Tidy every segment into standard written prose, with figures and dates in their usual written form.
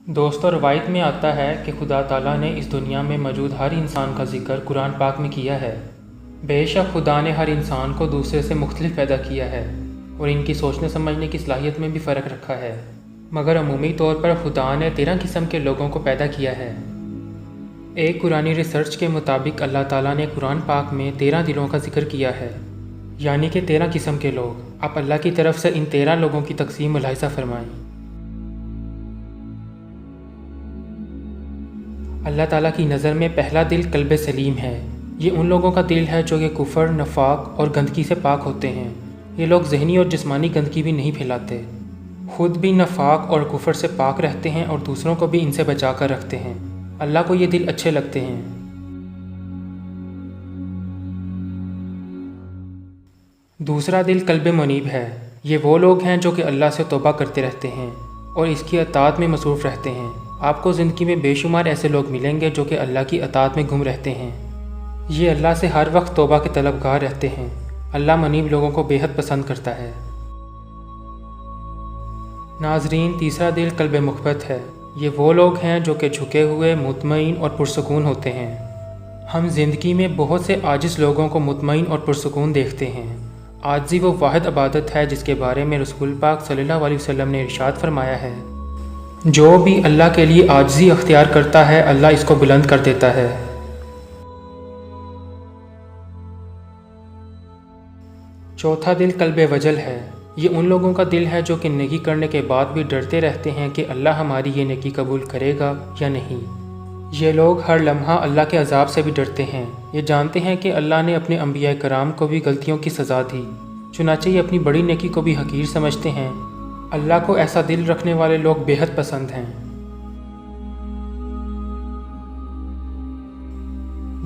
دوستوں، روایت میں آتا ہے کہ خدا تعالیٰ نے اس دنیا میں موجود ہر انسان کا ذکر قرآن پاک میں کیا ہے۔ بے شک خدا نے ہر انسان کو دوسرے سے مختلف پیدا کیا ہے اور ان کی سوچنے سمجھنے کی صلاحیت میں بھی فرق رکھا ہے، مگر عمومی طور پر خدا نے 13 قسم کے لوگوں کو پیدا کیا ہے۔ ایک قرآنی ریسرچ کے مطابق اللہ تعالیٰ نے قرآن پاک میں 13 دلوں کا ذکر کیا ہے، یعنی کہ 13 قسم کے لوگ۔ آپ اللہ کی طرف سے ان 13 لوگوں کی تقسیم ملاحظہ فرمائیں۔ اللہ تعالیٰ کی نظر میں پہلا دل قلب سلیم ہے۔ یہ ان لوگوں کا دل ہے جو کہ کفر، نفاق اور گندگی سے پاک ہوتے ہیں۔ یہ لوگ ذہنی اور جسمانی گندگی بھی نہیں پھیلاتے، خود بھی نفاق اور کفر سے پاک رہتے ہیں اور دوسروں کو بھی ان سے بچا کر رکھتے ہیں۔ اللہ کو یہ دل اچھے لگتے ہیں۔ دوسرا دل قلب منیب ہے۔ یہ وہ لوگ ہیں جو کہ اللہ سے توبہ کرتے رہتے ہیں اور اس کی اطاعت میں مصروف رہتے ہیں۔ آپ کو زندگی میں بے شمار ایسے لوگ ملیں گے جو کہ اللہ کی اطاعت میں گم رہتے ہیں۔ یہ اللہ سے ہر وقت توبہ کے طلبگار رہتے ہیں۔ اللہ منیب لوگوں کو بے حد پسند کرتا ہے۔ ناظرین، تیسرا دل قلب مخبت ہے۔ یہ وہ لوگ ہیں جو کہ جھکے ہوئے، مطمئن اور پرسکون ہوتے ہیں۔ ہم زندگی میں بہت سے عاجز لوگوں کو مطمئن اور پرسکون دیکھتے ہیں۔ عاجزی وہ واحد عبادت ہے جس کے بارے میں رسول پاک صلی اللہ علیہ وسلم نے ارشاد فرمایا ہے، جو بھی اللہ کے لیے عاجزی اختیار کرتا ہے اللہ اس کو بلند کر دیتا ہے۔ چوتھا دل قلب وجل ہے۔ یہ ان لوگوں کا دل ہے جو کہ نیکی کرنے کے بعد بھی ڈرتے رہتے ہیں کہ اللہ ہماری یہ نیکی قبول کرے گا یا نہیں۔ یہ لوگ ہر لمحہ اللہ کے عذاب سے بھی ڈرتے ہیں۔ یہ جانتے ہیں کہ اللہ نے اپنے انبیاء کرام کو بھی غلطیوں کی سزا دی، چنانچہ یہ اپنی بڑی نیکی کو بھی حقیر سمجھتے ہیں۔ اللہ کو ایسا دل رکھنے والے لوگ بے حد پسند ہیں۔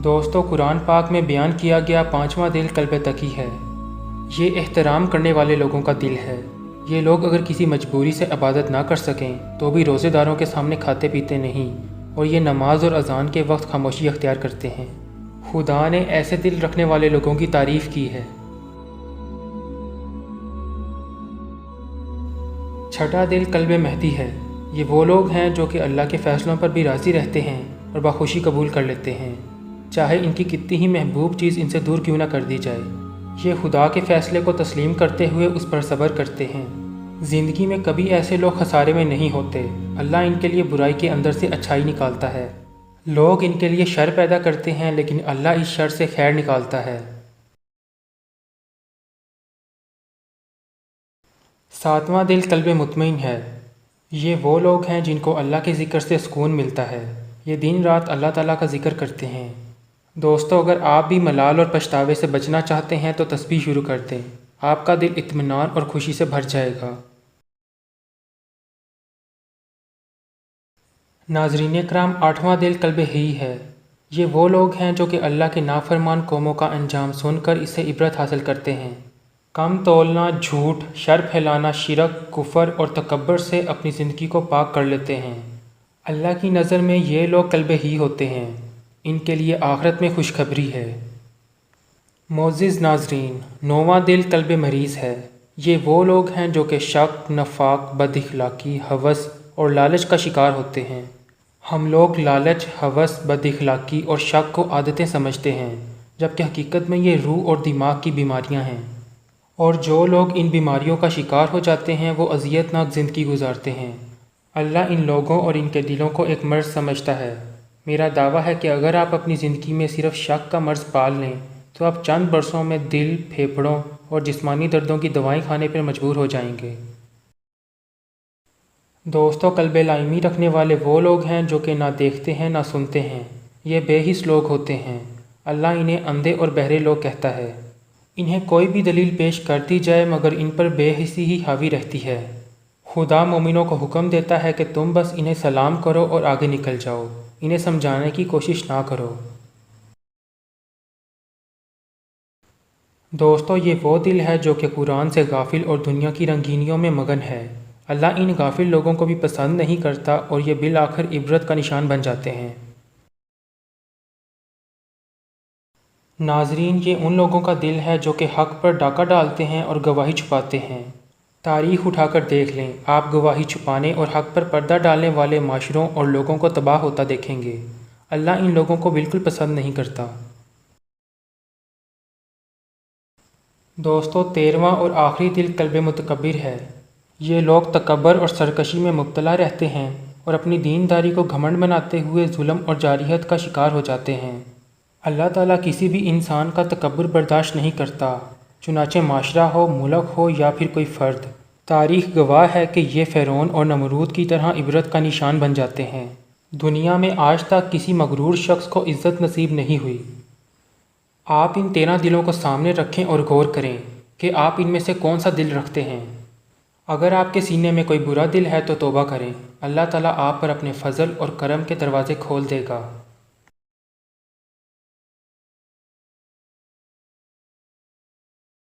دوستو، قرآن پاک میں بیان کیا گیا پانچواں دل قلب تقی ہے۔ یہ احترام کرنے والے لوگوں کا دل ہے۔ یہ لوگ اگر کسی مجبوری سے عبادت نہ کر سکیں تو بھی روزے داروں کے سامنے کھاتے پیتے نہیں، اور یہ نماز اور اذان کے وقت خاموشی اختیار کرتے ہیں۔ خدا نے ایسے دل رکھنے والے لوگوں کی تعریف کی ہے۔ چھٹا دل قلب مہدی ہے۔ یہ وہ لوگ ہیں جو کہ اللہ کے فیصلوں پر بھی راضی رہتے ہیں اور بخوشی قبول کر لیتے ہیں، چاہے ان کی کتنی ہی محبوب چیز ان سے دور کیوں نہ کر دی جائے۔ یہ خدا کے فیصلے کو تسلیم کرتے ہوئے اس پر صبر کرتے ہیں۔ زندگی میں کبھی ایسے لوگ خسارے میں نہیں ہوتے۔ اللہ ان کے لیے برائی کے اندر سے اچھائی نکالتا ہے۔ لوگ ان کے لیے شر پیدا کرتے ہیں لیکن اللہ اس شر سے خیر نکالتا ہے۔ ساتواں دل قلب مطمئن ہے۔ یہ وہ لوگ ہیں جن کو اللہ کے ذکر سے سکون ملتا ہے۔ یہ دن رات اللہ تعالیٰ کا ذکر کرتے ہیں۔ دوستو، اگر آپ بھی ملال اور پچھتاوے سے بچنا چاہتے ہیں تو تسبیح شروع کر دیں۔ آپ کا دل اطمینان اور خوشی سے بھر جائے گا۔ ناظرین کرام، آٹھواں دل قلب حی ہے۔ یہ وہ لوگ ہیں جو کہ اللہ کے نافرمان قوموں کا انجام سن کر اس سے عبرت حاصل کرتے ہیں۔ کم تولنا، جھوٹ، شر پھیلانا، شرک، کفر اور تکبر سے اپنی زندگی کو پاک کر لیتے ہیں۔ اللہ کی نظر میں یہ لوگ قلب حی ہوتے ہیں۔ ان کے لیے آخرت میں خوشخبری ہے۔ معزز ناظرین، نوواں دل قلب مریض ہے۔ یہ وہ لوگ ہیں جو کہ شک، نفاق، بد اخلاقی، ہوس اور لالچ کا شکار ہوتے ہیں۔ ہم لوگ لالچ، ہوس، بد اخلاقی اور شک کو عادتیں سمجھتے ہیں، جبکہ حقیقت میں یہ روح اور دماغ کی بیماریاں ہیں، اور جو لوگ ان بیماریوں کا شکار ہو جاتے ہیں وہ اذیت ناک زندگی گزارتے ہیں۔ اللہ ان لوگوں اور ان کے دلوں کو ایک مرض سمجھتا ہے۔ میرا دعویٰ ہے کہ اگر آپ اپنی زندگی میں صرف شک کا مرض پال لیں تو آپ چند برسوں میں دل، پھیپھڑوں اور جسمانی دردوں کی دوائیں کھانے پر مجبور ہو جائیں گے۔ دوستو، قلب لائمی رکھنے والے وہ لوگ ہیں جو کہ نہ دیکھتے ہیں نہ سنتے ہیں۔ یہ بے حس لوگ ہوتے ہیں۔ اللہ انہیں اندھے اور بہرے لوگ کہتا ہے۔ انہیں کوئی بھی دلیل پیش کر دی جائے مگر ان پر بے حسی ہی حاوی رہتی ہے۔ خدا مومنوں کو حکم دیتا ہے کہ تم بس انہیں سلام کرو اور آگے نکل جاؤ، انہیں سمجھانے کی کوشش نہ کرو۔ دوستو، یہ وہ دل ہے جو کہ قرآن سے غافل اور دنیا کی رنگینیوں میں مگن ہے۔ اللہ ان غافل لوگوں کو بھی پسند نہیں کرتا اور یہ بالآخر عبرت کا نشان بن جاتے ہیں۔ ناظرین، یہ ان لوگوں کا دل ہے جو کہ حق پر ڈاکہ ڈالتے ہیں اور گواہی چھپاتے ہیں۔ تاریخ اٹھا کر دیکھ لیں، آپ گواہی چھپانے اور حق پر پردہ ڈالنے والے معاشروں اور لوگوں کو تباہ ہوتا دیکھیں گے۔ اللہ ان لوگوں کو بالکل پسند نہیں کرتا۔ دوستو، 13واں اور آخری دل قلب متکبر ہے۔ یہ لوگ تکبر اور سرکشی میں مبتلا رہتے ہیں اور اپنی دینداری کو گھمنڈ بناتے ہوئے ظلم اور جارحیت کا شکار ہو جاتے ہیں۔ اللہ تعالیٰ کسی بھی انسان کا تکبر برداشت نہیں کرتا، چنانچہ معاشرہ ہو، ملک ہو یا پھر کوئی فرد۔ تاریخ گواہ ہے کہ یہ فرعون اور نمرود کی طرح عبرت کا نشان بن جاتے ہیں۔ دنیا میں آج تک کسی مغرور شخص کو عزت نصیب نہیں ہوئی۔ آپ ان 13 دلوں کو سامنے رکھیں اور غور کریں کہ آپ ان میں سے کون سا دل رکھتے ہیں۔ اگر آپ کے سینے میں کوئی برا دل ہے تو توبہ کریں، اللہ تعالیٰ آپ پر اپنے فضل اور کرم کے دروازے کھول دے گا۔